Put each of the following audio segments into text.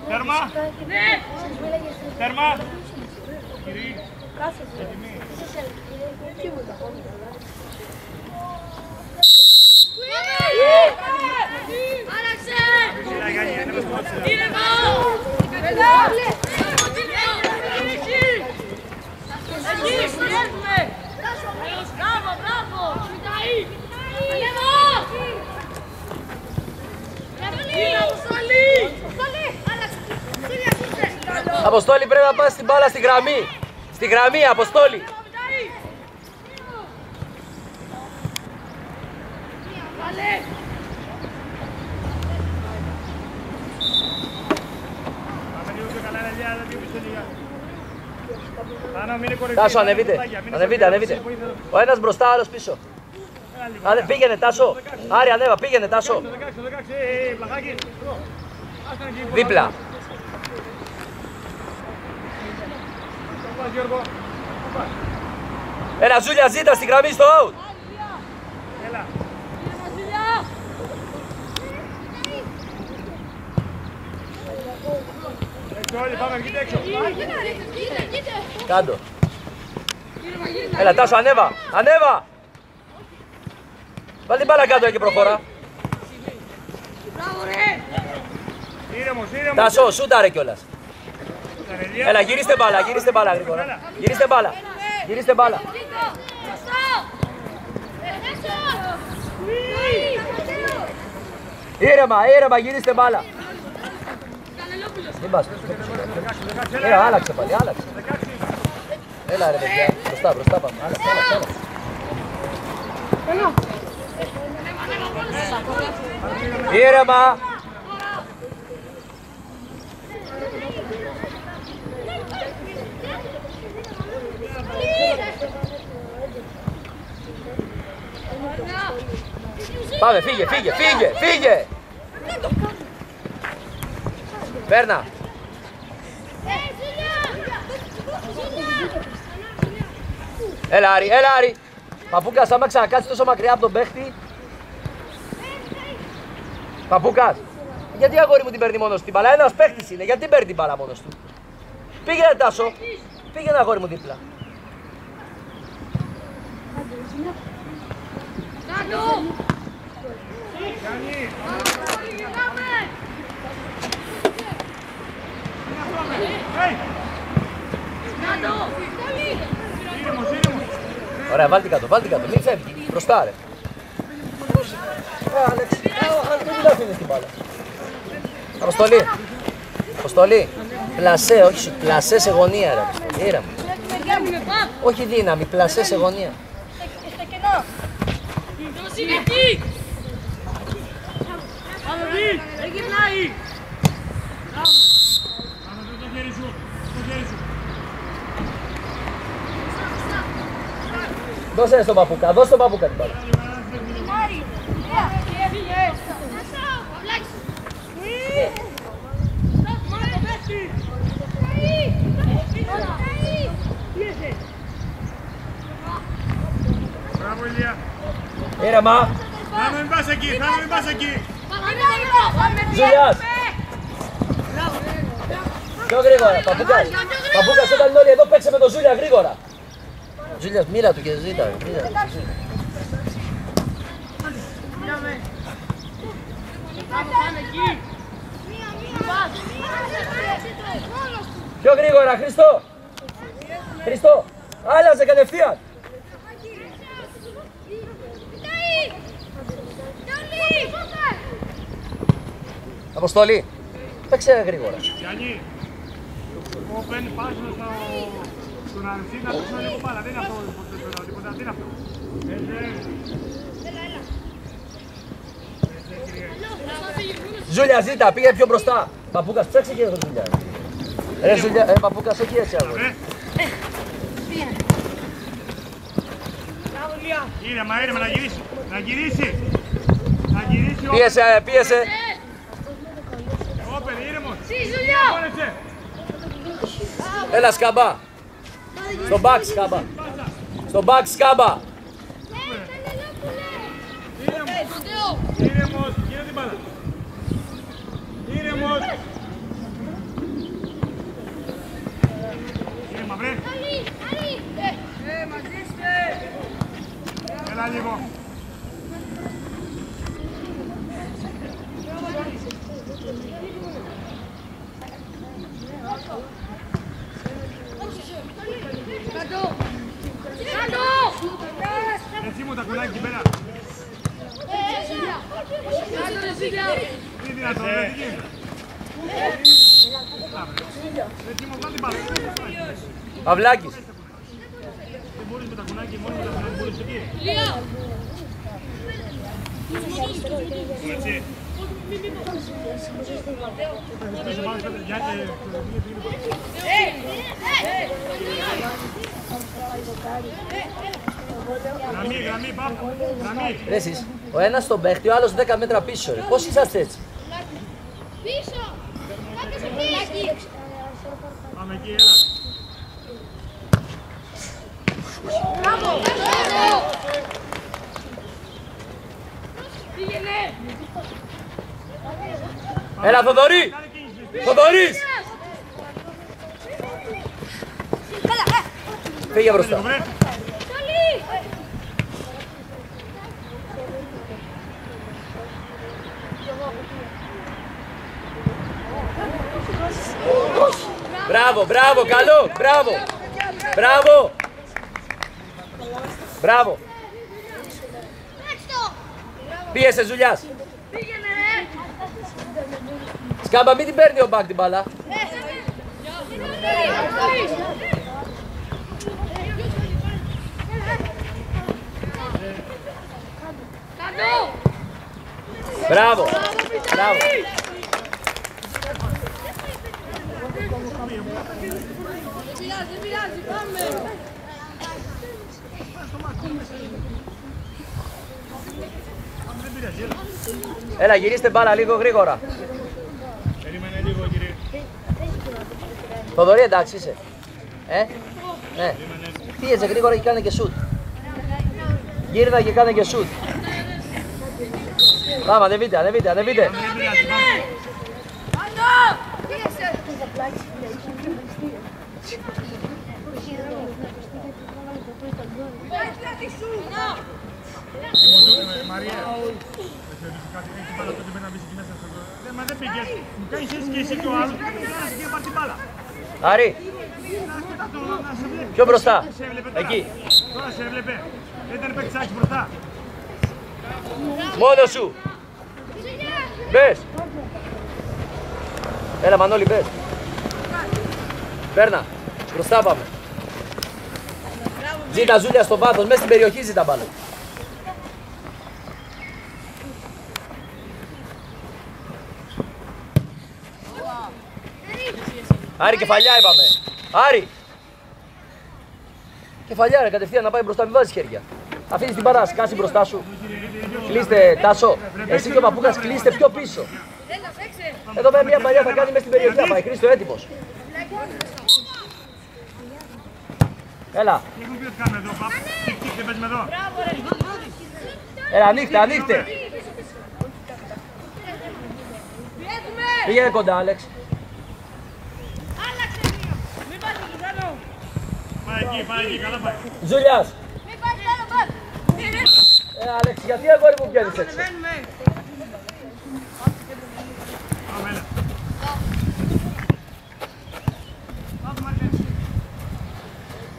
Τέρμα! Τέρμα! Κύριε! Άραξε! Αποστόλη, πρέπει να πας την μπάλα στη γραμμή. Στη γραμμή, Αποστόλη. Τάσο, ανεβείτε. Ο ένας μπροστά, άλλος πίσω. Πήγαινε, Τάσο. Άρη, ανέβα, πήγαινε, Τάσο. Δίπλα. Έλα, Ζούλια, ζήτα στη γραμμή στο out. Έλα. Έξω όλοι, πάμε, βγείτε έξω. Κάντο. Έλα, Τάσο, ανέβα. Ανέβα. Βάλ' την μπάλα κάτω και προχώρα. Ήρεμος, ήρεμος. Τάσο, σούταρε κιόλας. Έλα, γυρίστε μπάλα γρήγορα. Γυρίστε μπάλα. Ήρεμα, γυρίστε μπάλα. Μην πας. Άλλαξε πάλι, άλλαξε. Έλα ρε παιδιά, μπροστά πάμε. Άλλαξε. Ήρεμα. Πάμε, φύγε! Παίρνα! Έλα Άρη! Παπούκας, άμα ξανακάτσεις τόσο μακριά από τον παίχτη. Παπούκας, γιατί αγόρι μου την παίρνει μόνος την μπάλα? Ένας παίχτης είναι, γιατί παίρνει την μπάλα μόνος του? Πήγαινε Τάσο, πήγαινε αγόρι μου δίπλα. Ωραία, βάλτε κάτω, μην φεύγει, μπροστά ρε. Άλεξ, μην τα αφήνεις την μπάλα. Αποστολή, πλασέ, όχι σου, πλασέ σε γωνία ρε. Ήρεμα. Όχι δύναμη, πλασέ σε γωνία. Δώσε στον Παπούκα, δώσε τον Παπούκα την μπάλα. Μπράβο Ηλία. Ήρεμα. Θάνο, μην πας εκεί. Ζουλιάς. Πιο γρήγορα, Παπούκας όταν είναι όλοι εδώ παίξε με τον Ζούλια γρήγορα. Ζούλιας, μοίρα του και ζήτα. Πιο γρήγορα, Χριστό. Άλλαζε κατευθείαν. Αποστολή, παίξε γρήγορα. Γιάννη, εγώ παίρνει πάσο στον αριθμό να παίξω λίγο μπάλα. Δεν είναι αυτό τίποτα, δεν είναι αυτό. Ζούλια, ζήτα, πήγε πιο μπροστά. Παπούκας, ψάξε και Ζούλια. Ρε Ζούλια, Παπούκας, όχι έτσι αγόρι. Ήρεμα, ήρεμα, να γυρίσει. Να γυρίσει. Να γυρίσει. Πίεσε, πίεσε. Όπερ, ήρεμος. Έλα σκάμπα. Στο back σκάμπα. Στο back σκάμπα. Ήρεμος, γύρω την μπάλα. Ήρεμος. Ήρεμα, βρε. Έλα λίγο. Έτσι μου τα κουλάκι εκεί πέρα. Είναι δυνατόν, δεν γίνεται. Έτσι μου βγάλει την μπάλα. Παυλάκης. Δεν μπορείς με τα κουλάκι μόνο με τα κουλάκι, μπορείς εκεί. Έτσι. Γραμμή, πάμε. Γραμμή. Ρε εσείς, ο ένας στον παίχτη, ο άλλος 10 μέτρα πίσω ρε. Πώς είσαστε έτσι? Πίσω! Κάτσε εκεί! Πάμε εκεί, έλα. Μπράβο! Πήγαινε! Έλα Θοδωρή! Θοδωρής! Φύγε μπροστά. Μπράβο, μπράβο, καλό, μπράβο. Μπράβο. Μπράβο. Πίεσε Ζουλιάς. Σκάμπα, μην την παίρνει ο μπακ την μπάλα. Μπράβο. Μπράβο. Δεν πειράζει, πάμε! Έλα, γυρίστε μπάλα λίγο γρήγορα. Περίμενε λίγο, κύριε. Θοδωρή, εντάξει είσαι. Ναι. Πίεζε γρήγορα και κάνε και σουτ. Γύρνα και κάνε και σουτ. Πάμε, ανεβείτε, ανεβείτε, ανεβείτε. Μαρία, έχει μπάλα τότε πρέπει να μπεις εκεί μέσα στο κόλπο. Μα δεν πήγες, μου κάνεις έτσι και εσύ και ο άλλος, ένας και πάρει την μπάλα. Άρη, πιο μπροστά, εκεί. Τώρα σε έβλεπε, δεν ήταν παίξάκι μπροστά. Μόνο σου. Μπες. Έλα Μανώλη, μπες. Παίρνα, μπροστά πάμε. Ζήτα Ζούλια στο βάθος, μέσα στην περιοχή ζήτα μπάλα. Άρη, κεφαλιά είπαμε. Άρη. Κεφαλιά ρε, κατευθείαν να πάει μπροστά, μην βάζεις χέρια. Αφήνεις την μπάλα να σκάσει μπροστά σου. Κλείστε, Τάσο. Εσύ και ο Παπούκας κλείστε πιο πίσω. Εδώ πέρα μια παλιά θα κάνει μέσα στην περιοχή. Πάει Χρήστο έτοιμος. Έλα. Έχουν πει ότι κάνουμε εδώ, παπ. Δεν παίζουμε εδώ. Έλα, ανοίχτε, ανοίχτε. Πήγαινε κοντά, Άλεξ. Πάει εκεί, καλά πάει. Ζουλιάς. Άλεξ, γιατί αγόρι μου βγαίνεις έξω? Πάμε, έλα.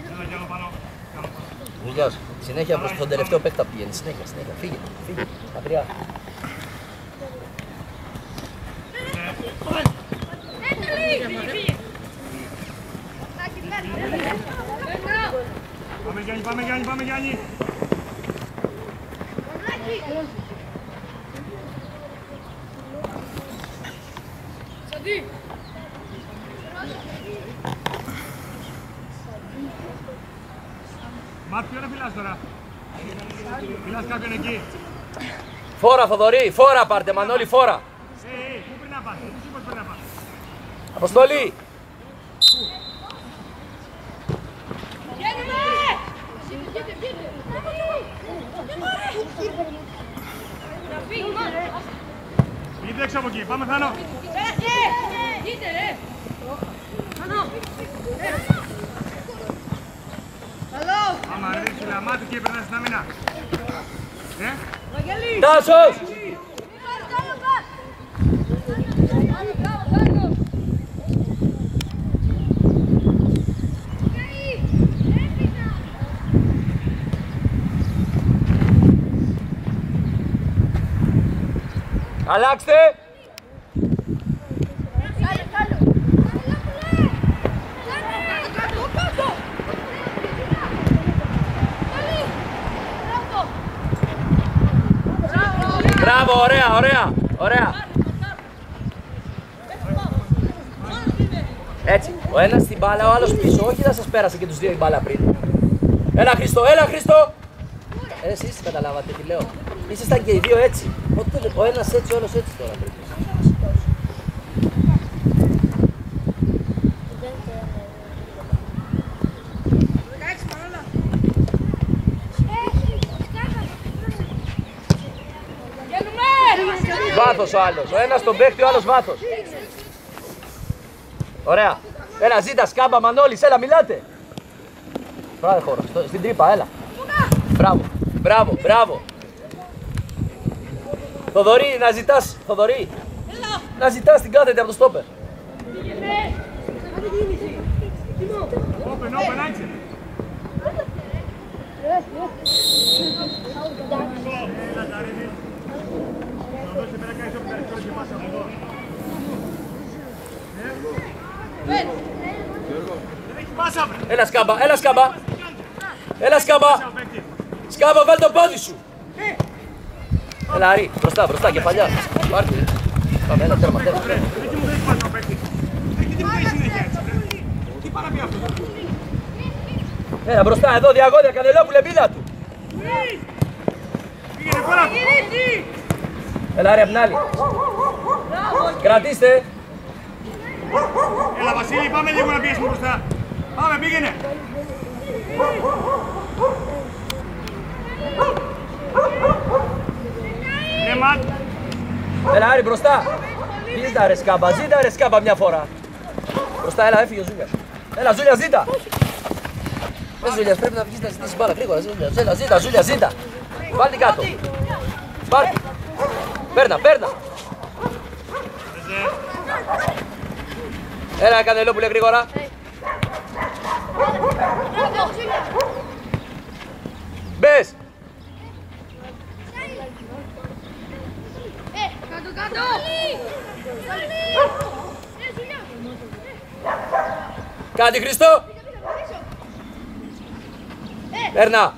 Έλα, κι άλλο πάνω. Ζουλιάς, συνέχεια προς τον τελευταίο παίκτα πηγαίνει. Συνέχεια, συνέχεια. Φύγε, φύγε. Μακριά. Πάμε Γιάννη, πάμε Γιάννη, πάμε Γιάννη. τώρα. Μιλάς κάποιον εκεί. Φόρα, Θοδωρή, φόρα πάρτε, Μανώλη, φόρα. Πού πρέπει να πας, τι σου είπες πρέπει να πας. Αποστολή. Βγείτε έξω από εκεί, πάμε Θάνο. Άμα ρίξει λαμάτι και περνάς στην άμυνα. Τάσος. Αλλάξτε! Μπράβο, ωραία, ωραία, ωραία. Έτσι, ο ένας στην μπάλα, ο άλλος πίσω, όχι να σας πέρασε και τους δύο η μπάλα πριν. Έλα Χριστό, έλα Χριστό! Εσείς καταλάβατε τι λέω. Ήσασταν και οι δύο έτσι. Ο ένας έτσι, ο άλλος έτσι τώρα πρέπει. Βάθος ο άλλος. Ο ένας τον παίχτη, ο άλλος βάθος. Ωραία. Έλα ζήτα, σκάμπα, Μανώλης, έλα μιλάτε. Μπράβο χώρο, στην τρύπα, έλα. Μπράβο, μπράβο, μπράβο. Θοδωρή, να ζητάς, Θοδωρή. Να ζητάς την κάθετη από το στόπερ. Open, open, άντσε. Έλα, Καρύδη. Να δώσει πέρα κάτι στο περιστό και πάσα από εδώ. Δεν έχει πάσα, βρε. Έλα σκάμπα, έλα σκάμπα. Έλα σκάμπα. Σκάμπα, βάλ το πόδι σου. Έλα Αρή, μπροστά, μπροστά, κεφαλιά. Πάρτε. Πάμε, έλα, τέρμα, τέρμα. Δεν μου δεν έχει πάσα ο παίκτης. Τι μου κάνει συνέχεια έτσι, βρε. Τι πάει να πει αυτό. Έλα, μπροστά, εδώ, διαγώνια, Κανελόπουλε, μίλα του. Πήγαινε κόλλα του. Έλα, ρε, απ' την άλλη. Κρατήστε. Έλα, Βασίλη, πάμε λίγο να πιέσουμε μπροστά. Πάμε, πήγαινε. Ναι, Ματ. Έλα, Άρη, μπροστά. Ζήτα ρε σκάμπα μια φορά. Μπροστά, έλα, έφυγε ο Ζούλιας. Έλα, Ζούλια, ζήτα. Ζούλιας, πρέπει να βγεις να ζητήσεις μπάλα γρήγορα. Έλα, ζήτα, Ζούλια, ζήτα. Βάλ' την κάτω. Πάρ' την. Παίρνα, παίρνα. Έλα, Κανελόπουλε, γρήγορα. Μπες. Κάτω! Κάτι, Χριστό. Παίρνα.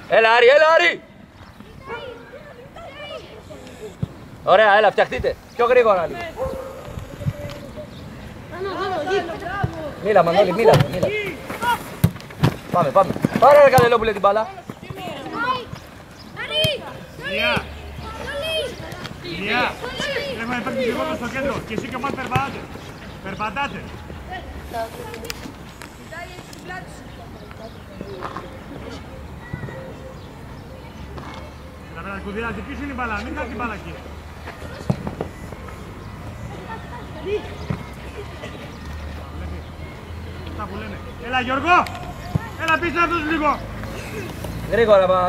Έλα, Άρη, έλα, Άρη. Ωραία, έλα, φτιαχτείτε. Πιο γρήγορα λίγο. Μίλα, Μανώλη, μίλα. Πάμε, πάμε. Πάρε ρε Κανελόπουλε την μπάλα. Ηλιά. Ηλιά. Έχουμε να παίρνει λίγο στο κέντρο. Και εσύ και ο Ματ περπατάτε. Περπατάτε. Να πρέπει να κουδιάζει. Πίσω είναι η μπάλα. Μην κάνει την μπάλα εκεί. Αυτά που λένε. Έλα Γιώργο. Έλα πίσω αυτός λίγο.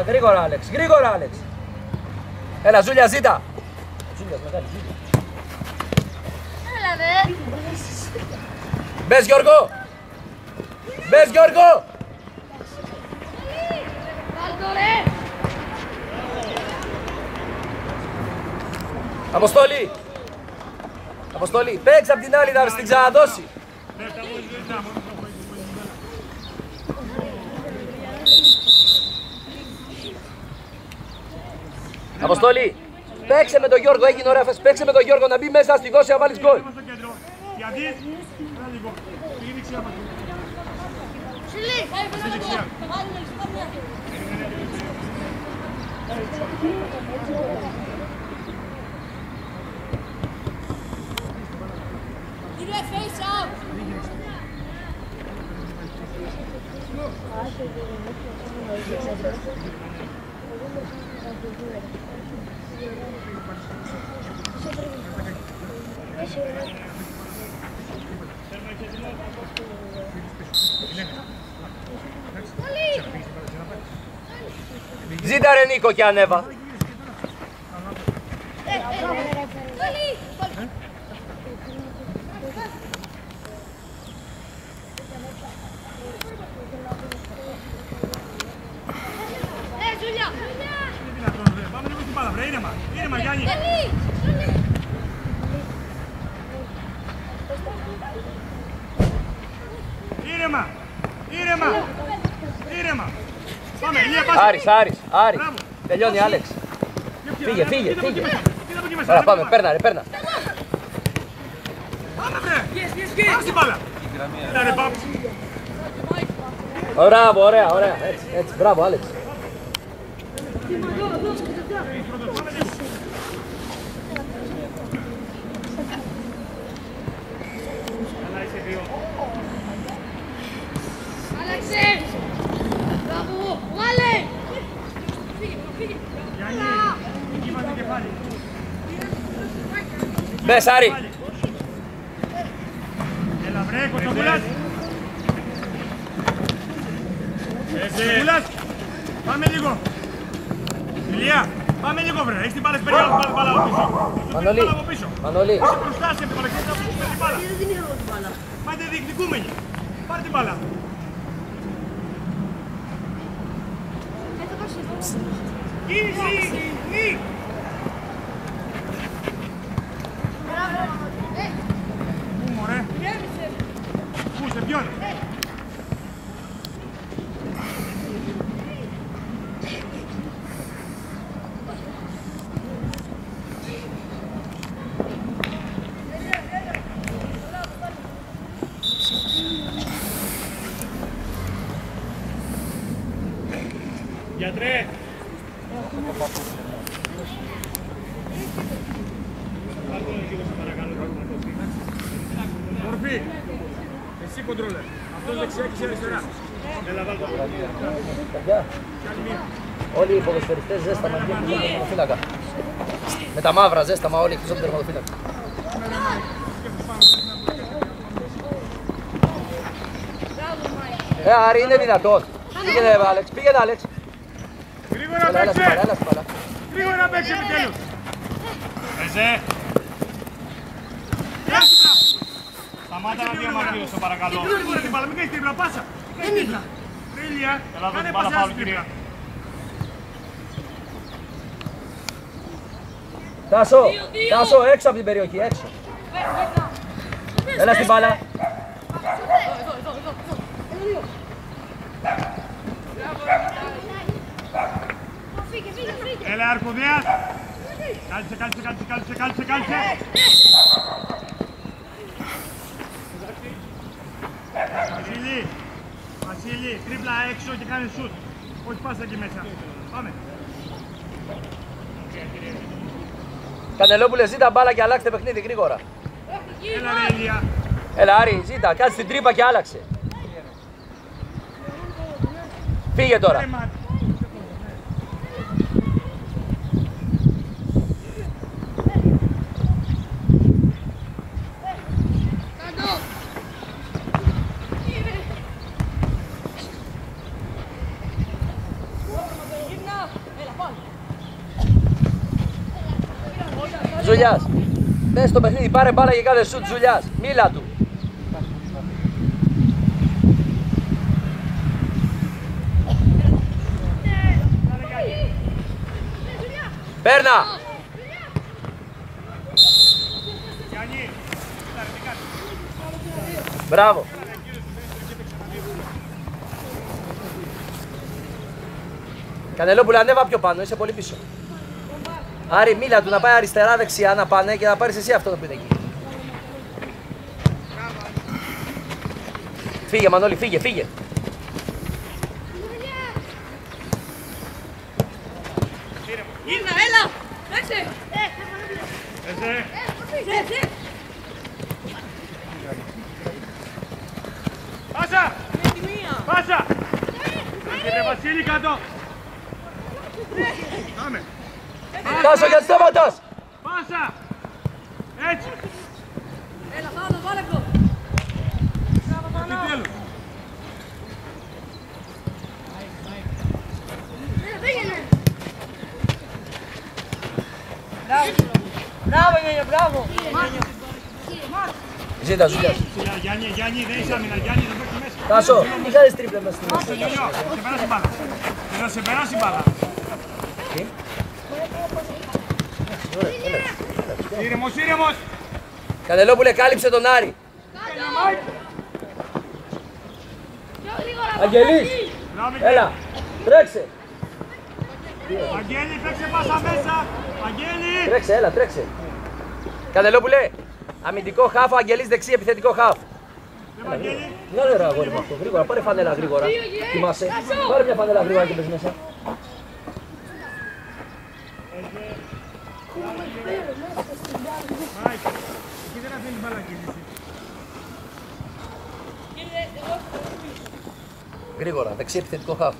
Γρήγορα, Άλεξ. Γρήγορα, Άλεξ. Έλα, Ζούλια, ζήτα. Ζούλια, μεγάλη, ζήτα. Έλα, δε. Μπες, Γιώργο. Μπες, Γιώργο. Βάλτο, ρε. Αποστολή. Αποστολή. Παίξε απ' την άλλη να την ξαναδώσει. Αποστολή. Παίξε με τον Γιώργο, έγινε ωραία φάση. Παίξε με τον Γιώργο να μπει μέσα, στη δώσει να βάλεις γκολ. Είμαστε στο κέντρο. Γιατί, έλα λίγο. Πήγε δεξιά μας. Εσύ δεξιά. Face up! Ζήτα ρε Νίκο και ανέβα. Πάμε λίγο στην μπάλα, βρε, ήρεμα. Ήρεμα, Γιάννη. Ήρεμα. Ήρεμα. Ήρεμα. Πάμε, Ηλία, πάσε. Άρης. Μπράβο. Τελειώνει, Άλεξ. Φύγε. Κοίτα από εκεί μέσα. Ωραία, πάμε, παίρνα. Πάμε, βρε. Πάμε στην μπάλα. Έλα, ρε, πάμε. Μπράβο, ωραία. Έτσι, μπράβο, Άλεξ. Άλεξε! Μπράβο! Βάλε! Γιάννη, εκεί βάζει κεφάλι. Μπες, Άρη. Έλα, βρε, Κωνσταντούλας. Κωνσταντούλας, πάμε λίγο. Ηλία, πάμε λίγο, βρε. Έχεις την μπάλα, παίρνει άλλο μπάλα από πίσω. Μανώλη. Είσαι μπροστά σε την μπάλα, έχεις την μπάλα. Πάτε διεκδικούμενοι. Πάρε την μπάλα. Κίνηση! Πού μωρέ? Πού, σε ποιον? Γιατρέ! Μορφή! Εσύ κοντρόλερ. Αυτός δεξιά και εσύ αριστερά. Έλα, βάλ' το. Παιδιά, όλοι οι ποδοσφαιριστές ζέσταμα και έχουν τον τερματοφύλακα. Με τα μαύρα ζέσταμα όλοι εκτός από τον τερματοφύλακα. Άρη, είναι δυνατόν. Πήγαινε, Άλεξ, Άλεξ. Γρήγορα Έλα στην παίξε! μπάλα, έλα στην μπάλα. Γρήγορα παίξε επιτέλους! Παίζε! Σταμάτα να διαμαρτύρω, σε παρακαλώ. Γρήγορα την μπάλα, μην κάνεις τρίπλα, πάσα! Δεν είχα! Τρίλια, κάνε πάσα στην τρίπλα. Τάσο, έξω από την περιοχή, έξω. Έλα στην μπάλα. Έλα, Αρκουδίας! Κάλυψε! Βασίλη, τρίπλα έξω και κάνει σουτ. Όχι πάσα εκεί μέσα. Πάμε. Κανελόπουλε, ζήτα μπάλα και αλλάξτε παιχνίδι γρήγορα. Έλα ρε Ηλία. Έλα Άρη, ζήτα, κάτσε την τρύπα και άλλαξε. Φύγε τώρα. Ζουλιάς, μπες στο παιχνίδι, πάρε μπάλα και κάθε σουτ, Ζουλιάς, μίλα του. Παίρνα! Μπράβο! Κανελόπουλα, ανέβα πιο πάνω, είσαι πολύ πίσω. Άρη, μίλα του να πάει αριστερά, δεξιά να πάνε και να πάρεις εσύ αυτό που είναι εκεί. Φύγε Μανώλη, φύγε, φύγε. Γύρνα, έλα! Παίξε! Πάσα! Πάσα! Κύριε Βασίλη κάτω! Πάμε! Τάσο, γιατί σταματάς! Πάσα! Έτσι! Έλα, Θάνο, βάλε αυτό! Επιτέλους! Πήγαινε! Μπράβο, Γιάννη, μπράβο. Ζήτα, Ζουλιάς. Γιάννη, δεν είσαι άμυνα, Γιάννη, δεν το μέσα. Τάσο, τι κάνεις τρίπλε μέσα στην Άστο, Γιώργο, σε περάσει η μπάλα. Θα σε περάσει η μπάλα. Ήρεμος, ήρεμος. Κανελόπουλε, κάλυψε τον Άρη. Πιο γρήγορα! Αγγελής, έλα, τρέξε. Αγγέλη, παίξε πάσα μέσα. Αγγέλη. Τρέξε, έλα, τρέξε. Κανελόπουλε, αμυντικό χάφ, ο Αγγελής δεξί, επιθετικό χάφ. Αγγέλη. Βγάλε ρε αγόρι μου αυτό, γρήγορα, πάρε φανέλα γρήγορα. Θυμάσαι, πάρε μια φανέλα γρήγορα και πες μέσα. Μάικ, εκεί δεν αφήνεις μπάλα κίνηση. Γρήγορα, δεξί, επιθετικό χάφ.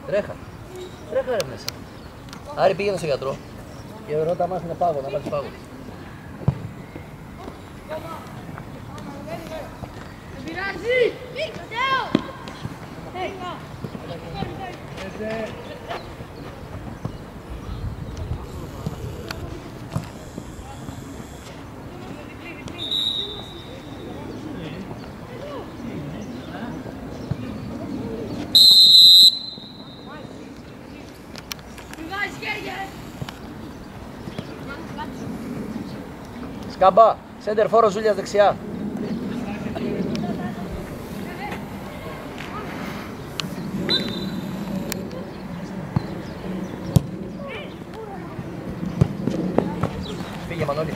Τρέχα, τρέχα ρε μέσα. Άρη, πήγαινε στο γιατρό και ρώτα μας είναι πάγο, να βάλεις πάγο. Δεν πειράζει! Σκάμπα, σέντερ φόρο Ζούλιας δεξιά. Φύγε Μανώλη.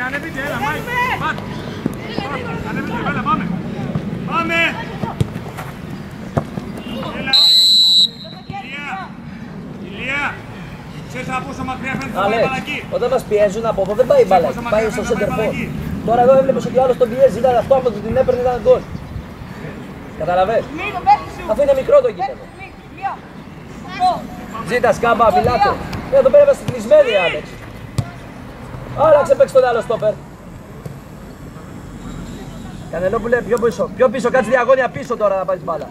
Ανεβείτε, έλα, Μάικ. Ανεβείτε, έλα, πάμε. Πάμε. Έλα. Ηλία. Ξέρεις από πόσο μακριά φαίνεται το μπάλα εκεί. Όταν μας πιέζουν από εδώ δεν πάει η μπάλα, πάει στο center for. Τώρα εδώ έβλεπες ότι ο άλλος τον πιέζει, ήταν αυτό από την έπαιρνε, ήταν γκολ. Καταλαβες. Αφού είναι μικρό το γήπεδο. Ζήτα Σκάμπα, μιλάτε. Εδώ πέρα είμαστε κλεισμένοι, Άλεξ. Άλλαξε, παίξει τον άλλο στόπερ. Κανελόπουλε, πιο πίσω, κάτσε διαγώνια πίσω τώρα να πάρεις μπάλα.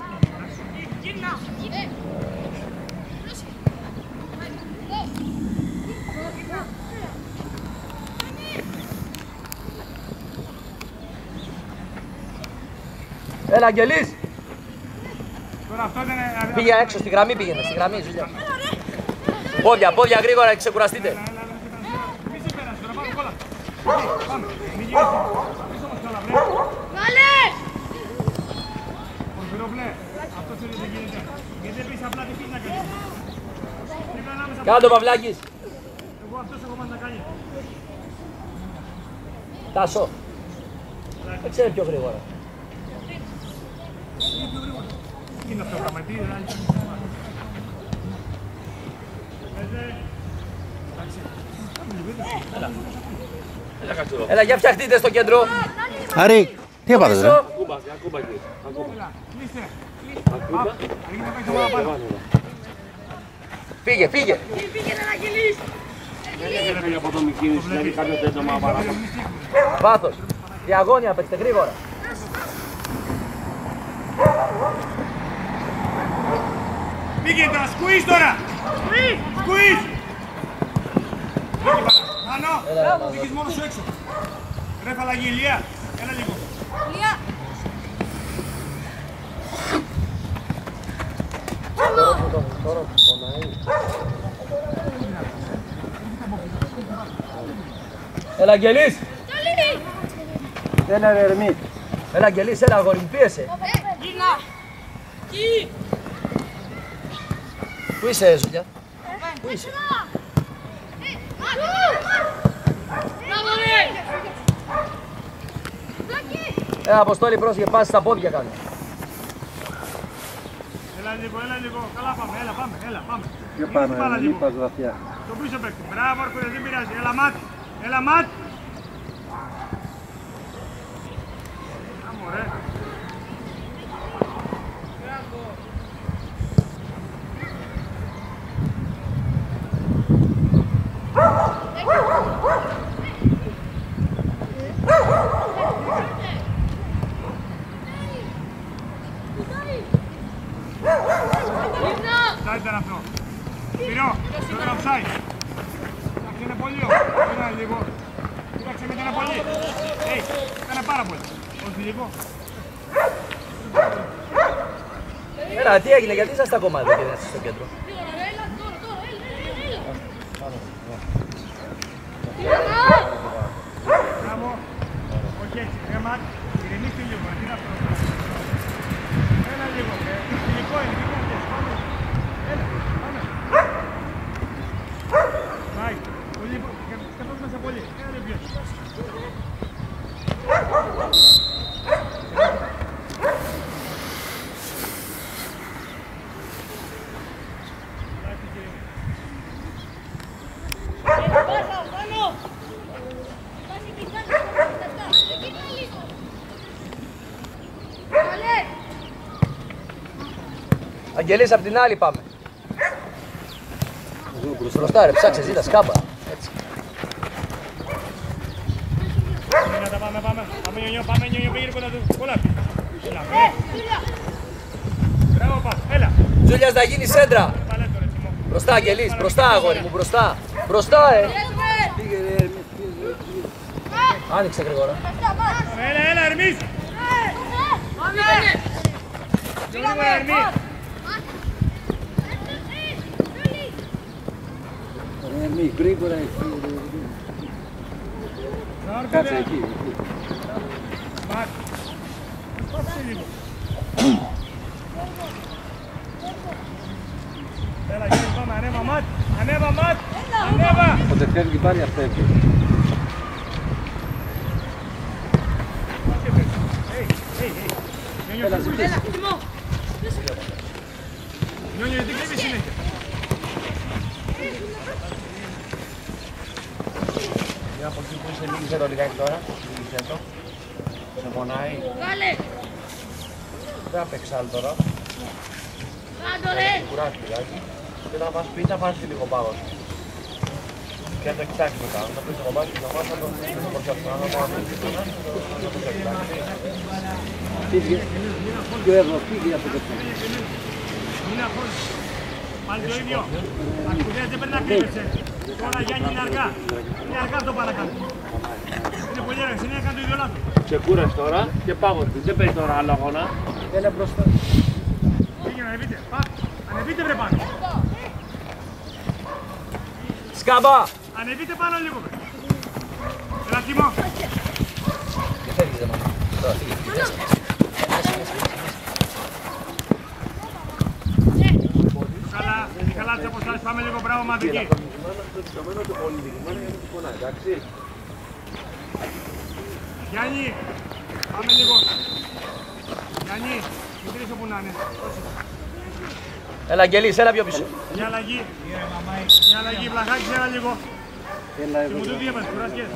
Έλα, Αγγελής. Πήγε έξω, στη γραμμή πήγαινε, στη γραμμή, Ζουλιά. Πόδια, πόδια γρήγορα, ξεκουραστείτε. Πάμε, μην γυρίσει. Πίσω όμως καλά, βρε. Βάλες! Πορφυρόβλε, αυτό θέλει δεν γίνεται. Γιατί δεν πεις απλά τι πεις να κάνεις. Κάντο, Παυλάκης. Εγώ αυτός έχω μάθει να κάνει. Τάσο. Δεν ξέρει πιο γρήγορα. Τι είναι αυτό το πράγμα, τι είναι. Έλα, για φτιαχτείτε στο κέντρο. Άρη, τι έπαθες ρε. Φύγε, φύγε. Πήγαινε να κυλείς! Βάθος. Διαγώνια, παίξτε γρήγορα. Πήγε τώρα, σκουίζ τώρα! Σκουίζ! Άνω, πήγες μόνος σου έξω. Ρε φαλαγή, Ηλία, έλα λίγο. Ηλία. Έλα Αγγελής! Έλα ρε Ερμή. Έλα Αγγελής, έλα αγόρι μου, πίεσε. Γύρνα. Εκεί. Πού είσαι Ζουλιά? Πού είσαι? Μπράβο ρε. Αποστόλη πρόσεχε, πάση στα πόδια κάνει. Έλα λίγο, καλά πάμε, έλα πάμε. Πιο πάνω, μην πας βαθιά. Το πίσω παίκτη, μπράβο αρκούδε, δεν πειράζει, έλα μάτ. Αμωρέ. Offside ήταν αυτό. Σπυρό, το ήταν offside. Εντάξει, είναι πολύ ωραία. Λίγο. Κοίταξε με, ήταν πολύ. Ήταν πάρα πολύ. Όχι λίγο. Έλα, τι έγινε, γιατί είσαστε στα κομμάτια και δεν είστε στο κέντρο? Μπράβο. Όχι έτσι, ρε Ματ. Ηρεμήστε λίγο, τι είναι αυτό. Έλα λίγο, φιλικό είναι, τι κάνεις, πάμε. Έλα, πάμε. Πάει, πολύ, καθώς μέσα πολύ. Έλα λίγο πιο. Αγγελής, απ' την άλλη πάμε. Μπροστά ρε, ψάξε, ζήτα, σκάμπα. Έτσι. Πάμε, νιόνιο, πήγαινε κοντά του. Πολλά πει. Μπράβο, πας, έλα. Τζούλιας να γίνει σέντρα. Μπροστά, Αγγελής, μπροστά, αγόρι μου, μπροστά. Μπροστά, Άνοιξε γρήγορα. Έλα, Ερμής. Γρήγορα, Ερμή. Ερμή, γρήγορα εκεί. Κάτσε εκεί. Μάτ. Πάψε λίγο. Έλα, γύρω, πάμε, ανέβα, Ματ. Ανέβα. Όποτε φεύγει πάλι αυτό εκεί. Έλα, ζητήσει. Νιόνιο, γιατί κλείβει συνέχεια. Για από εκεί που είσαι λίγησε το λιγάκι τώρα, λίγησε το. Σε πονάει. Βγάλε. Δεν θα παίξεις άλλο τώρα. Κάντο ρε. Κουράζει λιγάκι. Και όταν πας πίτσα, φας και λίγο πάγος. Και να το κοιτάξεις μετά. Να πεις το κομμάτι και να πας να το προσέξεις. Να το κοιτάξεις. Φύγε. Πιο εδώ, φύγε από το θέμα. Είναι αγχώς. Πάλι το ίδιο. Αρκουδές δεν πρέπει να κρύβεσαι. Τώρα Γιάννη είναι αργά. Είναι αργά το παρακάτω. Είναι πολύ αργά. Είναι έκανε το ίδιο λάθος. Ξεκούρας τώρα και πάγος της. Δεν παίζει τώρα άλλο αγώνα. Έλα μπροστά. Πήγαινε, ανεβείτε. Ανεβείτε βρε πάνω. Σκάμπα. Ανεβείτε πάνω λίγο βρε. Έλα Κίμο. Και φεύγεις δε μάνα. Τώρα φύγει. Καλά τις αποστάσεις. Πάμε λίγο μπράβο μαδική. Γιάννη, πάμε λίγο. Γιάννη, μην όπου να είναι. Έλα Αγγελής, έλα πιο πίσω. Μια αλλαγή. Μια αλλαγή, Βλαχάκης, έλα λίγο. Έλα Και μου εδώ. το διέμενες, κουράστηκες.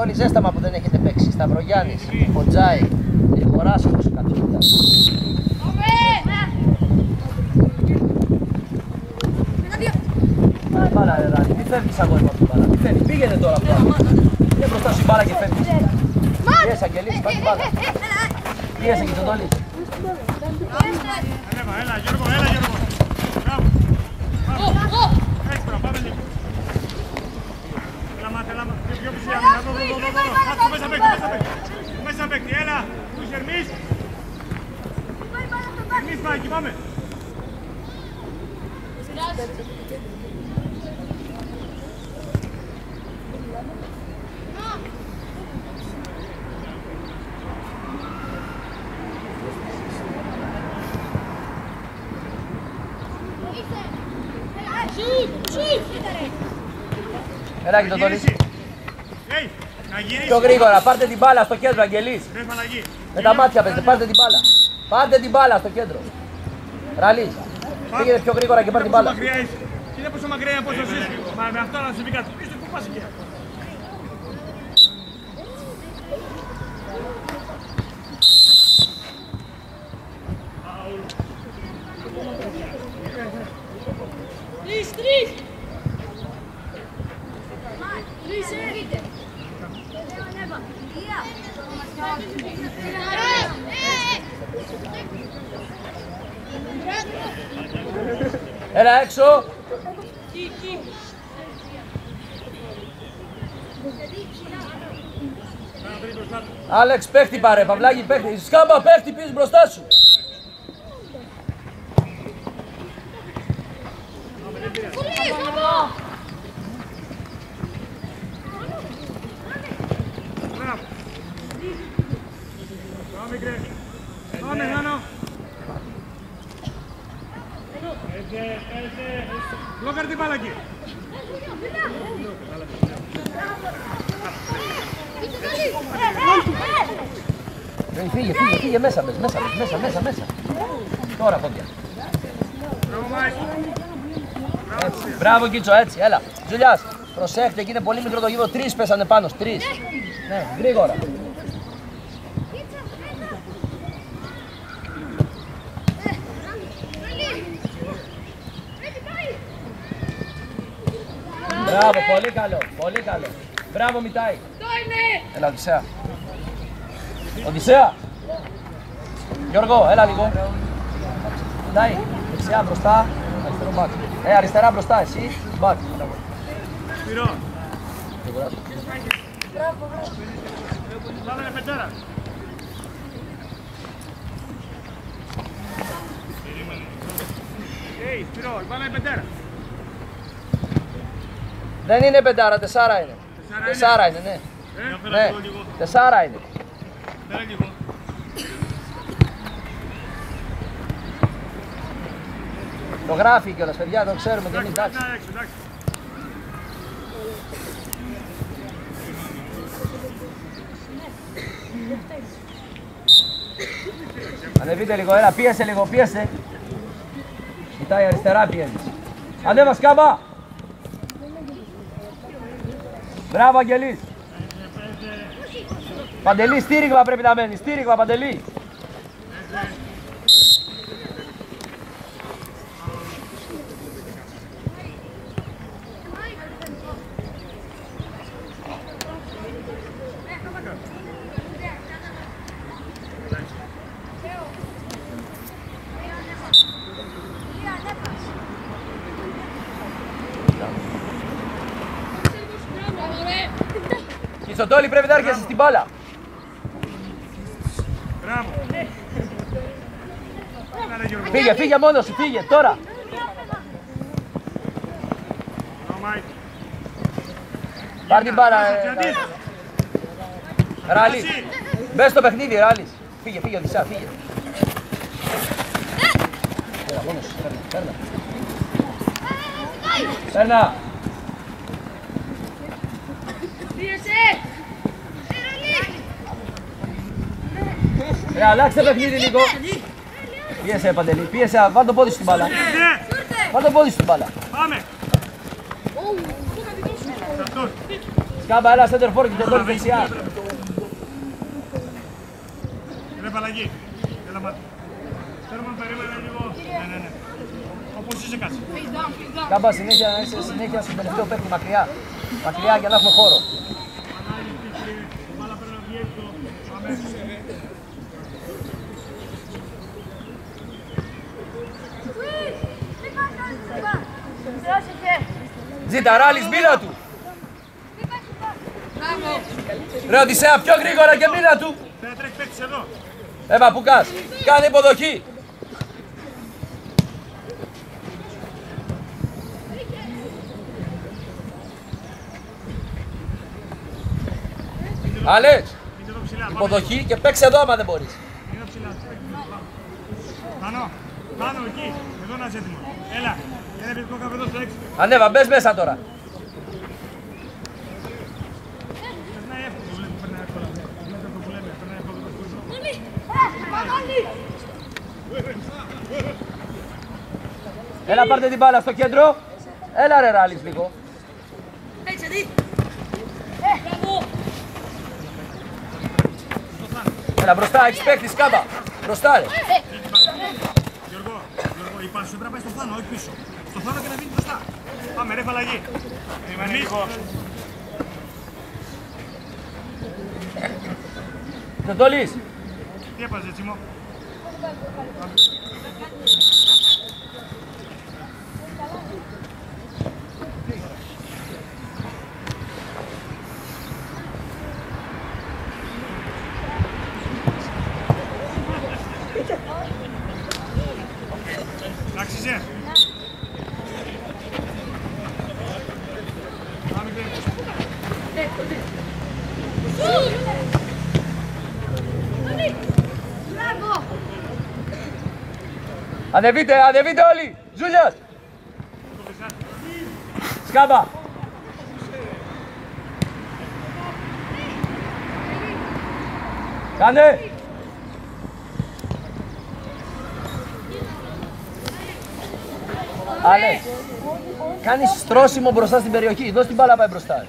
όλοι ζέσταμα που δεν έχετε παίξει. Σταυρογιάννης, ο Τζάι, ο Ράσος, Κατσούλιας. Μπάλα ρε Ράνη, τι φεύγεις αγόρι με αυτή την μπάλα, τι φεύγεις, πήγαινε τώρα από πάνω. Είναι μπροστά σου η μπάλα και φεύγεις. Πιέσαι Αγγελής, πάρ' την μπάλα. Πιέσαι και τον Τόλης. Έλα Γιώργο, έλα Γιώργο. Μπράβο. Έξτρα, πάμε λίγο. Έλα μάθε, πιο πισιά, εδώ, μέσα παίκτη, μέσα παίκτη, έλα. Πού είσαι Ερμής. Ερμής πάει εκεί, πάμε. Έλα και τον Τόλης. Να γυρίσει. Πιο γρήγορα, πάρτε την μπάλα στο κέντρο Αγγελής. Με τα μάτια παίζετε, πάρτε την μπάλα. Πάρτε την μπάλα στο κέντρο. Ραλής, πήγαινε πιο γρήγορα και πάρτε την μπάλα. Κοίτα πόσο μακριά είναι από όσο είσαι. Μα με αυτό να σου πει κάτι. Πίστο που πας εκεί. Τρεις! Έλα έξω. Άλεξ, παίχτη πάρε, Παυλάκη, παίχτη. Σκάμπα, παίχτη, πίσω μπροστά σου. Πάμε, Γιάννο. Λόκαρ την μπάλα εκεί. Φύγε μέσα. Τώρα πόδια. Έτσι. Μπράβο Κίτσο, έτσι, έλα. Τζουλιάς, προσέχτε, εκεί είναι πολύ μικρό το γήπεδο. 3 πέσανε πάνω, 3. Ναι, γρήγορα. Μπράβο, πολύ καλό. Μπράβο Μιτάη. Έλα Οδυσσέα. Οδυσσέα. Γιώργο, έλα λίγο. Μιτάη, δεξιά μπροστά, αριστερό μπακ. Αριστερά μπροστά, εσύ, μπακ. Σπυρό. Πάμε πεντέρα. Σπυρό, πάμε πεντέρα. Δεν είναι πεντάρα, 4 είναι. 4 είναι, ναι. Ναι, 4 είναι. Το γράφει κιόλας, παιδιά, το ξέρουμε και εμείς, εντάξει. Ανεβείτε λίγο, έλα, πίεσε λίγο, πίεσε. Κοιτάει αριστερά, πιέζεις. Ανέβα Σκάμπα. Μπράβο Αγγελής. Παντελή, στήριγμα πρέπει να μένει, στήριγμα Παντελή. Κιτσοτόλη πρέπει να έρχεσαι στην μπάλα. Μπράβο. Φύγε μόνος σου, φύγε τώρα. Πάρ' την μπάλα, Ράλης. Μπες στο παιχνίδι, Ράλης. Φύγε, Οδυσσέα, φύγε. Έλα, μόνος σου, παίρνα. Αλλάξτε παιχνίδι λίγο. Πίεσε Παντελή, πίεσε, βάλ' το πόδι στην μπάλα. Βάλ' το πόδι στην μπάλα. Πάμε. Σκάμπα, έλα center for και τον δεξιά. Ρε Παλαγή, έλα μάτι. Θέλουμε να περίμενε λίγο. Ναι. Όπως είσαι κάτσε. Σκάμπα, συνέχεια στον τελευταίο παίκτη μακριά. Μακριά για να έχουμε χώρο. Ζηταράλης, μίλα του! Ρε Οδυσσέα, πιο γρήγορα και μίλα του! Δεν τρέχει παίκτης εδώ. Παπούκας, κάνε υποδοχή! Άλεξ, υποδοχή και παίξε εδώ άμα δεν μπορείς. Είναι ψηλά. Πάνω εκεί. Εδώ να είσαι έτοιμο. Έλα. Ένα επιθυμικό καφέ εδώ στο 6. Ανέβα, μπες μέσα τώρα. Περνάει εύκολο. Βλέπω περνάει εύκολα. Βλέπω αυτό που λέμε. Περνάει εύκολα. Έλα, πάρτε την μπάλα στο κέντρο. Έλα ρε Ράλης λίγο. Έτσι, δει. Μπράβο. Έλα μπροστά, έχεις παίκτη, Σκάμπα. Μπροστά ρε. Γιώργο, η πάση σου πρέπει να πάει στο Θάνο, όχι πίσω. Στο Θάνο και να βγει μπροστά. Πάμε, ρε Παλαγή. Είμαι λίγο. Τετολής. Τι έπαζε, Τσίμο. Εντάξει είσαι. Πάμε και Ανεβείτε όλοι. Ζούλιας. Σκάμπα. Κάνε. Άλεξ, κάνεις στρώσιμο μπροστά στην περιοχή. Δώσ' την μπάλα πάει μπροστά.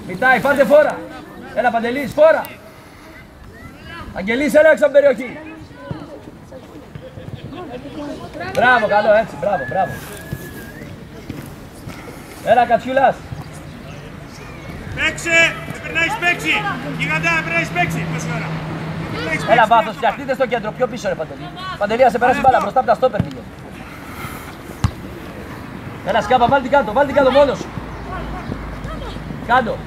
Μητάει, φάτε φόρα. Έλα Παντελής, φόρα. Αγγελής, έλα έξω από την περιοχή. Μπράβο, καλό έτσι, μπράβο. Έλα Κατσιούλας. Παίξε, πρέπει να έχεις παίξει. Γιγαντά, πρέπει να έχεις παίξει. Πόση ώρα. Έλα βάθος, φτιαχτείτε στο κέντρο, πιο πίσω ρε Παντελή. Παντελή, ας σε περάσει μπάλα, μπροστά από τα στόπερ πήγε. Έλα Σκάμπα, βάλ' την κάτω μόνος σου. Κάτω.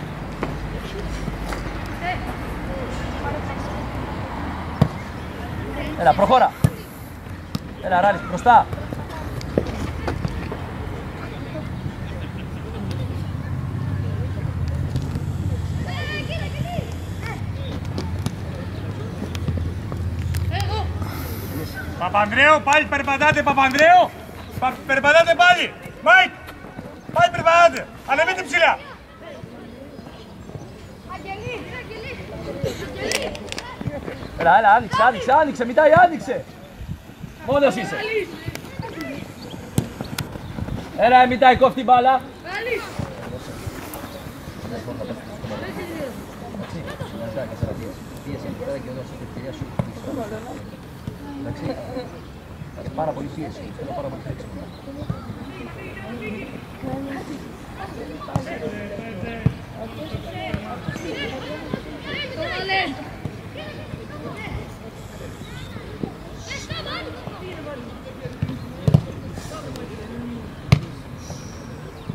Έλα, προχώρα. Έλα Ράλης, μπροστά. Παπανδρέου, πάλι περπατάτε, Παπανδρέου. Περπατάτε πάλι. Μάικ, πάλι περπατάτε. Ανεβείτε ψηλά. Έλα, άνοιξε, μητάει, άνοιξε. Μόνος είσαι. Έλα, μητάει, κόφτει μπάλα. Πάρα πολύ πίεση, πάρα πολύ χρήσιμο.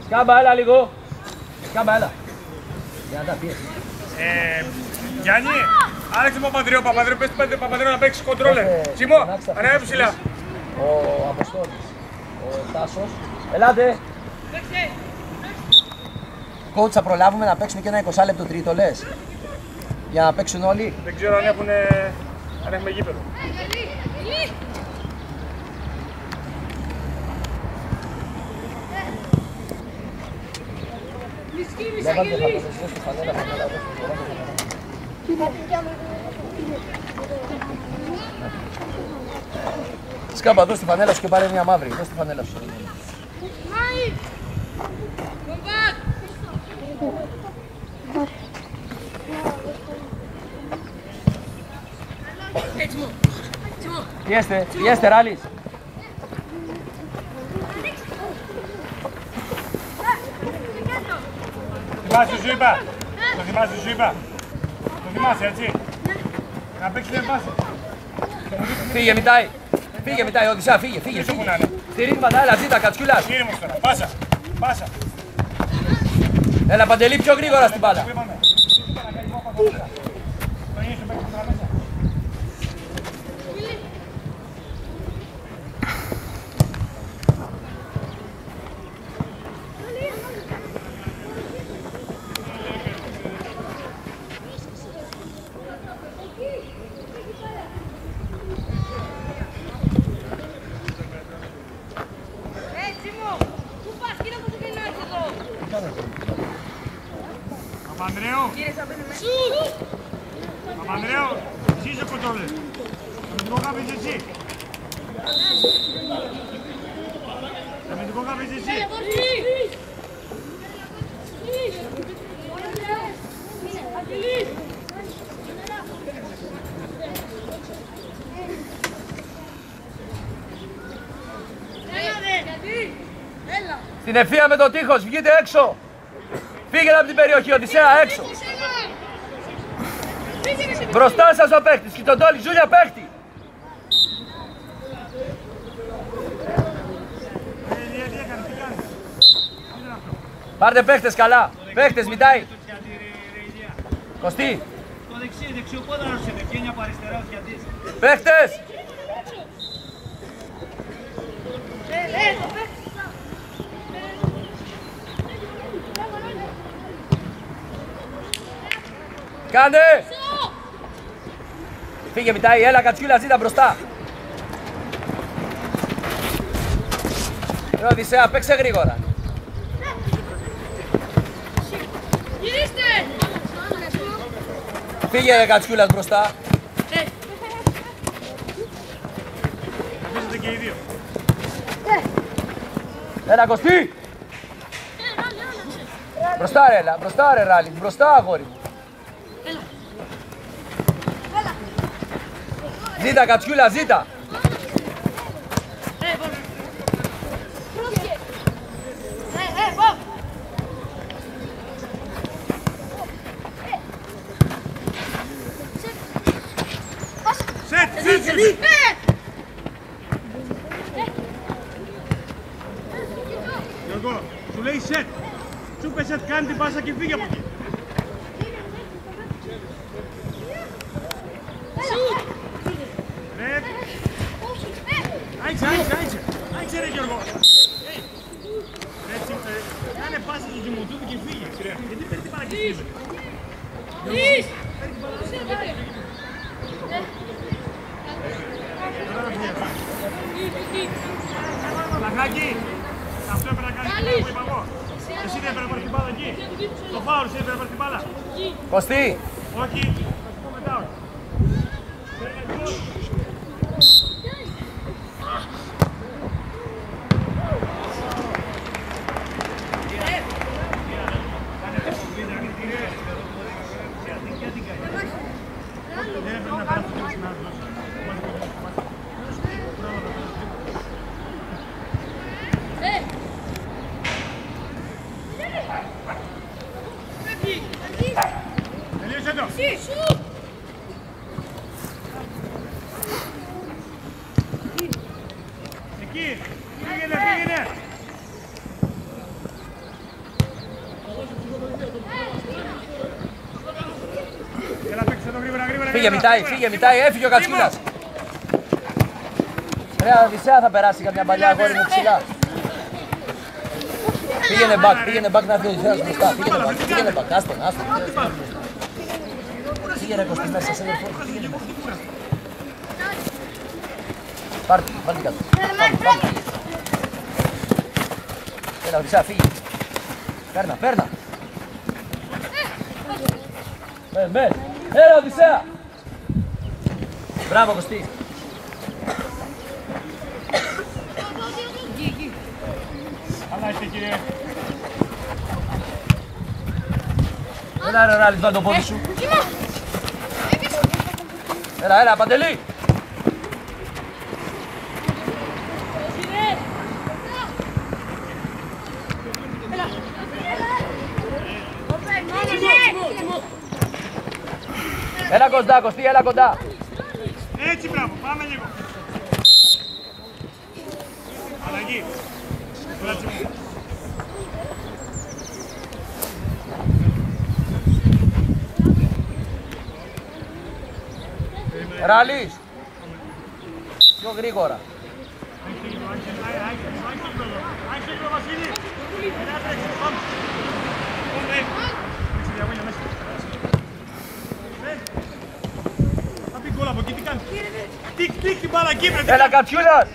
Σκάμπα, έλα λίγο. Σκάμπα, έλα. Για να τα πίεση. Γιάννη, άλλαξε Παπανδρέου, πες του Παπανδρέου να παίξει κοντρόλερ. Τσίμο, ανέβη ψηλά. Ο Αποστόλης, ο Τάσος. Ελάτε. Coach, θα προλάβουμε να παίξουμε και ένα 20 λεπτό τρίτο, λες. Για να παίξουν όλοι. Δεν ξέρω αν έχουμε γήπεδο. Σκάμπα, δώσ' τη φανέλα σου και πάρε μια μαύρη. Δώσ' τη φανέλα σου. Πιέστε, Ράλης. Θυμάσαι σου είπα. Το θυμάσαι σου είπα. Το θυμάσαι έτσι. Να παίξεις δεν πάση. Φύγε, μητάει. Φύγε, μητάει, Οδυσσέα, φύγε. Τι σου κουνάνε. Στηρίγματα, έλα, ζήτα, Κατσιούλας. Ήρεμος τώρα. Πάσα. Πάσα. Έλα, Παντελή, πιο γρήγορα στην μπάλα. Παπανδρέου, εσύ είσαι κοντρόλερ. Αμυντικό κάπες εσύ. Αμυντικό κάπες εσύ. Στην ευθεία με το τείχος, βγείτε έξω. Φύγετε από την περιοχή, Οδυσσέα, έξω. Μπροστά σας ο παίχτης, Κιτοντόλη, Ζούλια παίχτη. Πάρτε παίχτες καλά, παίχτες, μητάει. Κωστή. Το δεξί, δεξιοπόδαρος είναι, βγαίνει από αριστερά ο Κιαντής. Παίχτες. Κάντε! Φύγε, μητάει, έλα, Κατσιούλα, ζήτα μπροστά. Οδυσσέα, παίξε γρήγορα. Γυρίστε! Φύγε, ρε, Κατσιούλας μπροστά. Αφήσετε και οι δύο. Έλα, Κωστή! Μπροστά ρε, Ράλη, μπροστά, αγόρι μου. Ζήτα, Κατσιούλα, ζήτα. Σετ! Γιώργο, σου λέει σετ. Σου είπε σετ, κάνει την πάσα και φύγε από εκεί. Ρε! Άιξε ρε Γιώργο. Κάνε πάσα στο Δημοτούδη και φύγε. Γιατί παίρνει την πάρα και φύγε. Λαχάκι, αυτό έπρεπε να κάνεις που είπα εγώ. Εσύ δεν έπρεπε να πάρεις την μπάλα εκεί. Το φάουλ, εσύ έπρεπε να πάρεις την μπάλα. Κωστή. Όχι, θα πω μετά όχι. Δεν έπρεπε να πάρεις την μπάλα. Τελείωσε το. Εκεί, πήγαινε. Έλα παίξε το γρήγορα. Φύγε, μητάει, έφυγε ο Κατσιούλας. Ρε, Οδυσσέα θα περάσει καμιά παλιά, αγόρι μου, ψηλά. Πήγαινε back να έρθει ο Οδυσσέας μπροστά. Πήγαινε back, άστον. Πήγαινε Κωστή μέσα, σε αδερφό. Πάρ' την κάτω. Έλα, Οδυσσέα, φύγε. Παίρνα. Μπες. Έλα, Οδυσσέα. Μπράβο, Κωστή. Καλά είστε, κύριε. Έλα ρε Ράλης, βάλ' το πόδι σου. Έλα, Παντελή. Έλα κοντά, Κωστή, έλα κοντά. Έτσι, μπράβο, πάμε λίγο. Αλλαγή. Κουράτσε μου. Ράλης. Πιο γρήγορα. Άρχισε λίγο, Βασίλη. Έλα, τρέξε, πάμε. Διαβόλια μέσα. Θα πει γκολ από εκεί, τι κάνει. Τικ, την μπάλα εκεί, βρε. Έλα, Κατσιούλας.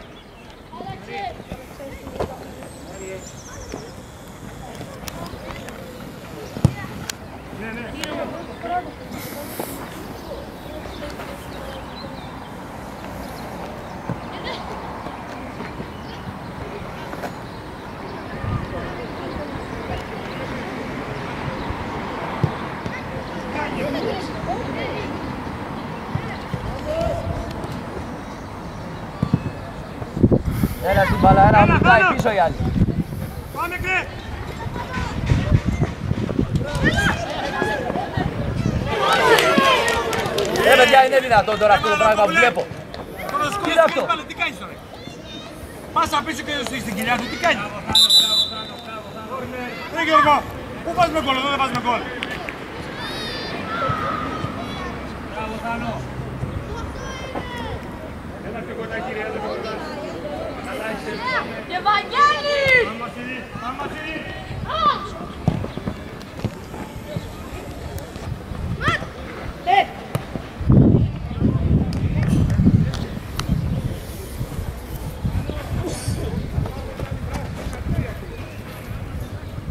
Έλα στην μπάλα, έλα, μου πάει πίσω οι άλλοι. Πάμε, κρέ. Παιδιά, είναι δυνατόν τώρα αυτό το πράγμα που βλέπω. Τι είναι αυτό? Τι κάνεις τώρα? Πάσα πίσω και στην κοιλιά του, τι κάνεις? Ρε Γιώργο, πού πας με γκολ, εδώ δεν πας με γκολ. Μπράβο, Θάνο. Έλα πιο κοντά, κύριε, έλα πιο κοντά. Και Βαγγέλη! Πάμε, Βασίλη.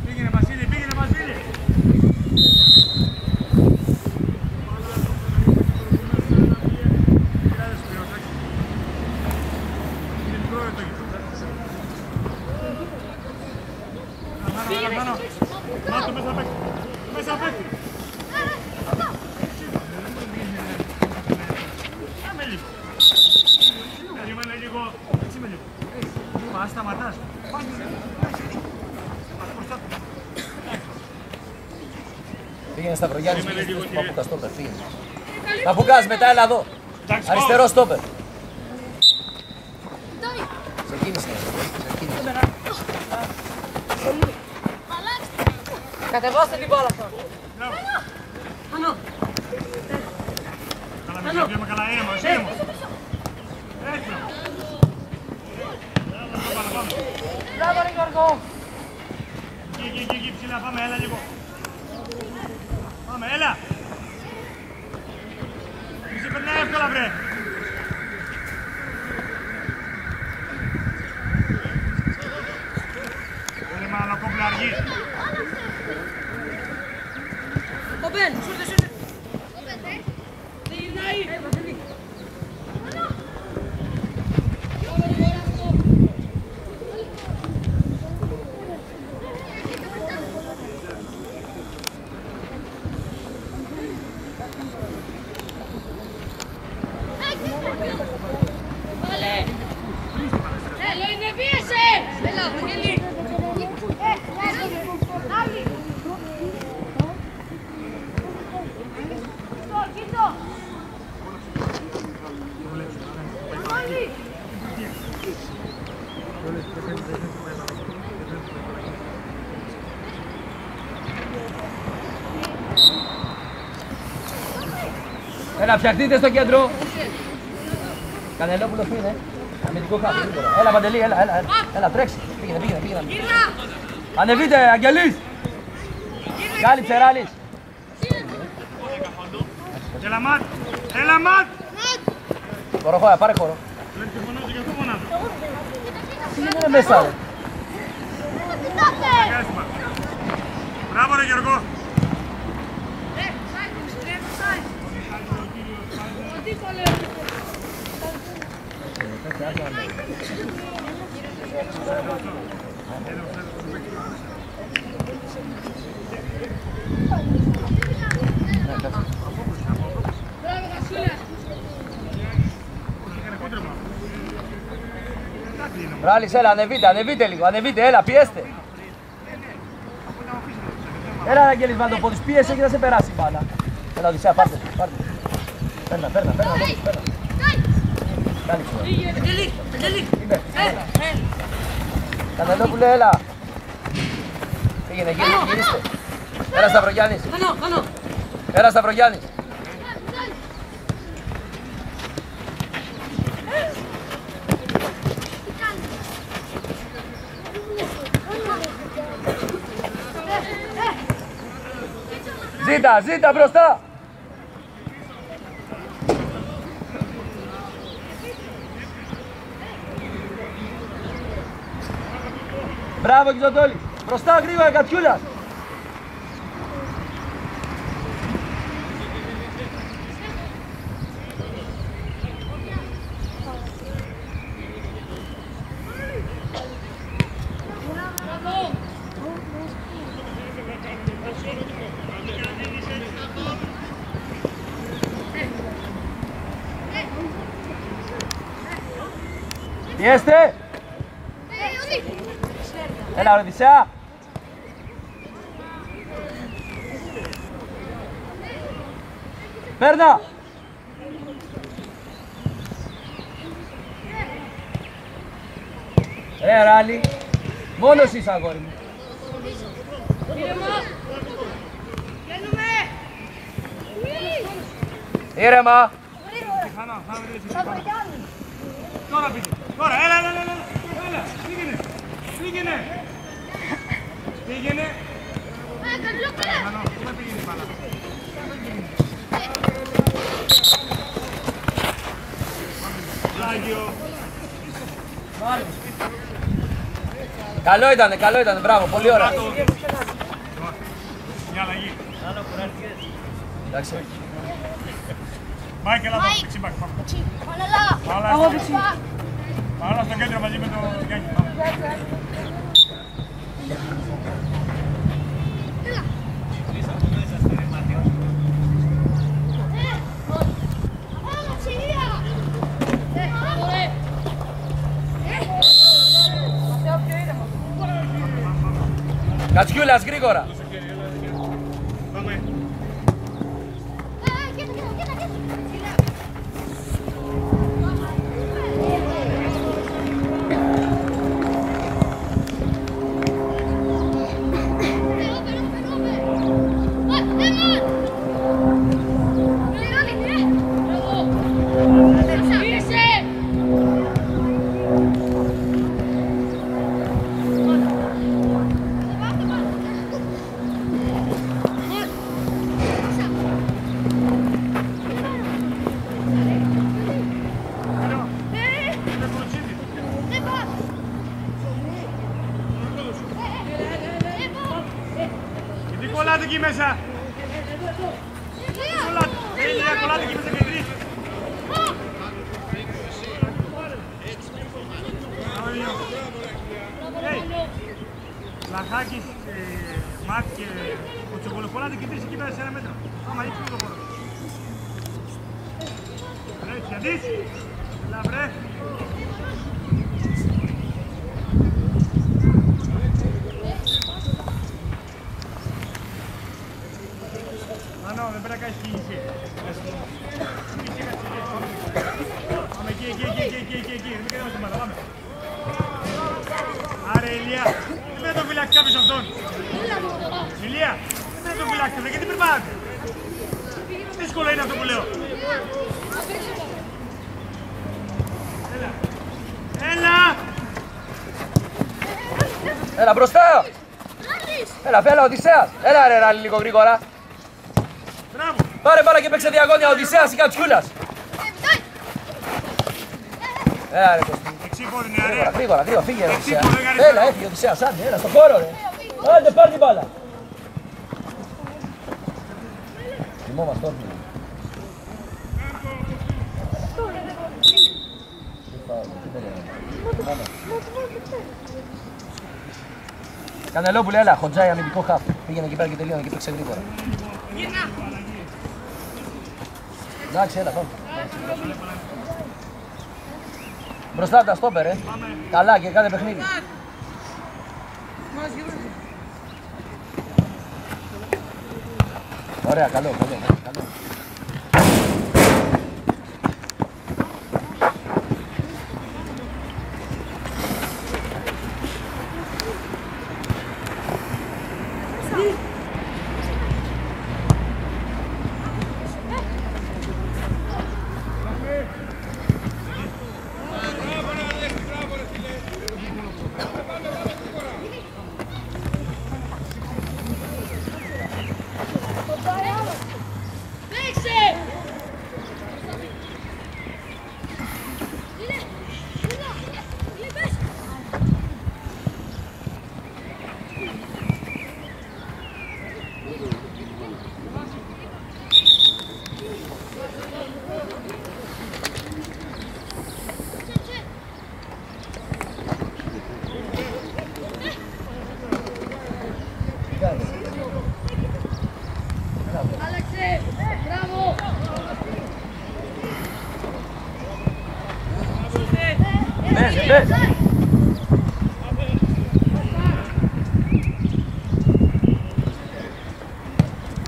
Πήγαινε, Βασίλη, πήγαινε, Βασίλη. Μάτω, μέσα παίκτη. Μέσα παίκτη. Πάμε λίγο. Περίμενε λίγο. Έτσι με λίγο. Ας σταματάς. Πάμε. Πήγαινε Σταυρογιάννης, πήγαινε στο Παπούκα στόπερ, πήγαινε. Παπούκας, μετά έλα εδώ. Αριστερό στόπερ. Ξεκίνησε. Κατεβάστε την μπάλα αυτό. Ανώ. Καλά, μην καλά, ήρεμος, ήρεμος. Έτσι. Μπράβο ρε Γιώργο. Εκεί, ψηλά, πάμε, έλα λίγο. Πάμε, έλα. Μη σε περνάει εύκολα, βρε. Έλε, μάλλον κόμπλα αργή. Ο Μπεν, σούρτε. Δεν γυρνάει. Έλα, είναι πίεσε! Έλα, Βαγγέλη! Άλλη! Κοίτο! Όλοι! Έλα, φτιαχτείτε στο κέντρο. Κανελόπουλος είναι. Αμυντικό χάπι, γρήγορα. Έλα, Παντελή, έλα, τρέξει. Πήγαινε. Ανεβείτε, Αγγελής. Κάλυψε, Ράλης. Έλα, Ματ. Χώρο, πάρε χώρο. Δεν τη φωνάζει και αυτό φωνάζει. Τι είναι μέσα, ρε. Μπράβο, ρε Γιώργο. Ράλης, έλα, ανεβείτε λίγο, ανεβείτε, έλα, πιέστε. Έλα, Αγγέλης, βάλ' το πόδι, πίεσε και θα σε περάσει η μπάλα. Έλα, Οδυσσέα, πάρτε. Παίρνα. Κάνε Κανελόπουλε, έλα. Πήγαινε, γυρίστε. Έλα, Σταυρογιάννης. Έλα, Σταυρογιάννης. Ζήτα μπροστά. Μπράβο Κιζωτόλης. Μπροστά γρήγορα Κατσιούλας. Πιέστε! Έλα ρε Οδυσσέα! Παίρνα! Ράλη! Μόνος είσαι αγόρι μου! Ήρεμα! Τώρα πήγαινε, τώρα, έλα, πήγαινε. Δεν πήγαινε μπάλα. Καλό ήταν, μπράβο, πολύ ωραία. Μια αλλαγή. Εντάξει. Μάικελ, εδώ, δεξιμπάκ, πάμε. Παρόλα στο κέντρο μαζί με το Γιάννη. Κατσιούλας, γρήγορα. Κολλάτε εκεί μέσα! Κολλάτε εκεί μέσα και τρεις! Λαχάκης, Μάτ και ο Τσοκολος, κολλάτε και τρεις εκεί μέσα σε ένα μέτρο. Άμα ρίξουμε το χώρο. Έτσι, αντίς! Έλα βρε! Δεν πρέπει να κάνεις κίνηση. Πάμε εκεί, μην κάνουμε την μπάλα, πάμε. Άρε Ηλία, δεν πρέπει να τον φυλάξει κάποιος αυτόν. Ηλία, δεν πρέπει να τον φυλάξει αυτόν, γιατί περπάτε. Δύσκολο είναι αυτό που λέω. Έλα. Έλα μπροστά. Έλα Οδυσσέας. Έλα ρε Ράλη λίγο γρήγορα. Πάρε μπάλα και παίξε διαγώνια Οδυσσέας ή Κατσιούλας. Έλα ρε Κωστή. Γρήγορα, φύγε ρε Οδυσσέα. Έλα, έφυγε Οδυσσέας, άντε, έλα στον χώρο ρε. Άντε, πάρ' την μπάλα. Θυμόμαστε όλοι. Κανελόπουλε, έλα, χοντζάει αμυντικό χαφ. Πήγαινε εκεί πέρα και τελείωνε και παίξε γρήγορα. Εντάξει, έλα, πάμε. Μπροστά τα στόπερ, Καλά και κάθε παιχνίδι. Ωραία, καλό.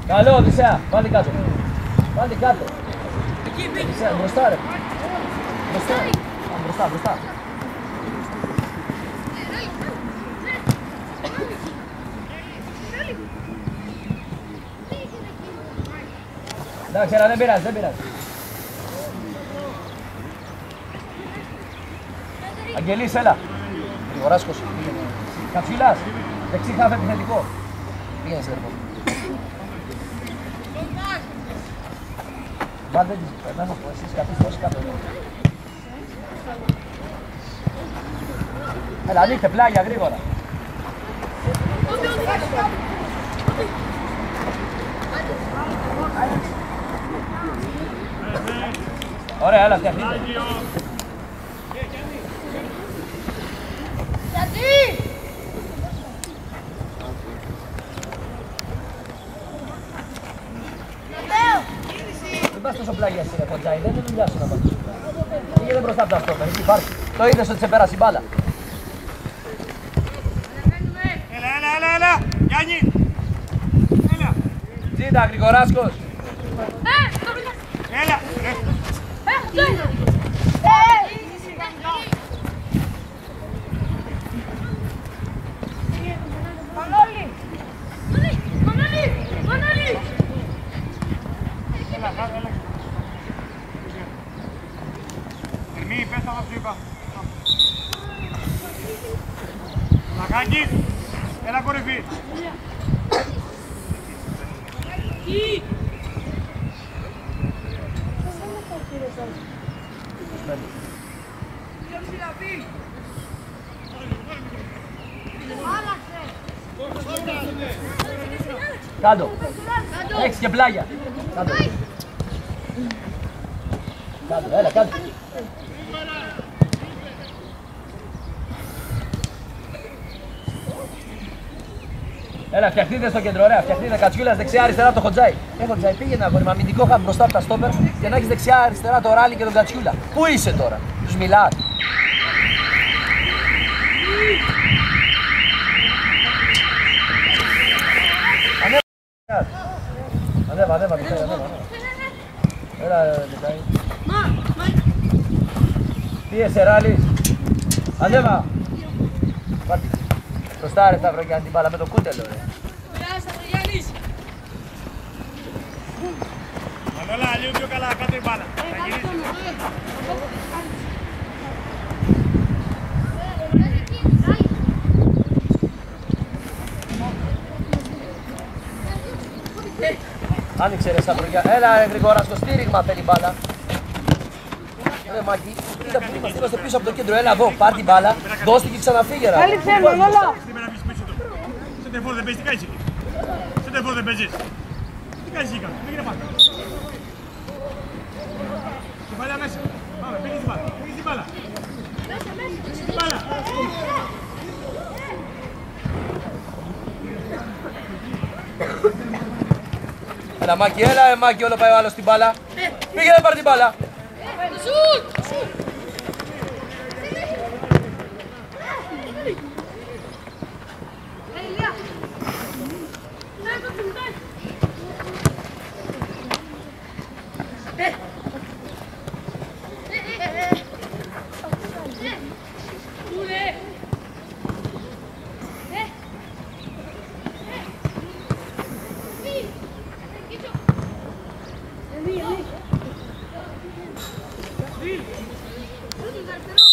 Καλό, Οδυσσέα, βάλει κάτω. Οδυσσέα, μπροστά ρε. Μπροστά. Εντάξει, δεν πειράζει. Αγγελής, έλα. Γοράσκος. Κατσίλας, δεξί χάφ επιθετικό. Πήγαινε σε ερχό. Βάλτε τις, περνάμε από εσείς καθίστε κάτω. Έλα, ανοίχτε πλάγια γρήγορα. Ωραία, έλα, φτιαχνείτε. Δεν πας τόσο πλάγια εσύ ρε Κοντζάι, δεν είναι δουλειά σου να πας. Πήγαινε μπροστά από τα στόπερ, εκεί υπάρχει. Το είδες ότι σε πέρασε η μπάλα. Έλα, Γιάννη. Έλα. Ζήτα, Γρηγοράσκος. Έλα. Ερμή, πες τα σου είπα. Μαγάκη, έλα κορυφή. Κάτω. Έχεις και πλάγια. Κάτω, έλα, κάτω. Έλα, φτιαχτείτε στο κέντρο, ωραία. Φτιαχτείτε Κατσιούλας δεξιά αριστερά από το Χοντζάι. Χοντζάι, πήγαινε αγόρι με αμυντικό χαμ μπροστά από τα στόπερ και να έχεις δεξιά αριστερά το Ράλι και τον Κατσιούλα. Πού είσαι τώρα, τους μιλάς. Ανέβα. Έλα, Λεκάη. Πίεσε, Ράλης. Ανέβα. Πάρτε. Μπροστά ρε Σταύρο και την μπάλα με το κούτελο ρε. Μανώλα, λίγο πιο καλά, κάτω η μπάλα. Άνοιξε ρε Σταυρογιά. Έλα γρήγορα στο στήριγμα θέλει μπάλα. Ρε Μάκη, κοίτα που είμαστε πίσω από το κέντρο. Έλα εδώ, πάρ' την μπάλα. Δώσ' την και ξαναφύγε ρε. Έλειψε Μανώλα. Σέντερφορ δεν παίζεις, τι κάνεις εκεί. Σέντερφορ δεν παίζεις. Τι κάνεις εκεί κάτω, πήγαινε πάνω. Κεφάλια μέσα. Πάμε, πήγαινε στην μπάλα. Πήγαινε στην μπάλα. Στην μπάλα. Έλα Μάκη, έλα Μάκη, όλο πάει ο άλλος στην μπάλα. Πήγαινε πάρε την μπάλα. Αριστερό.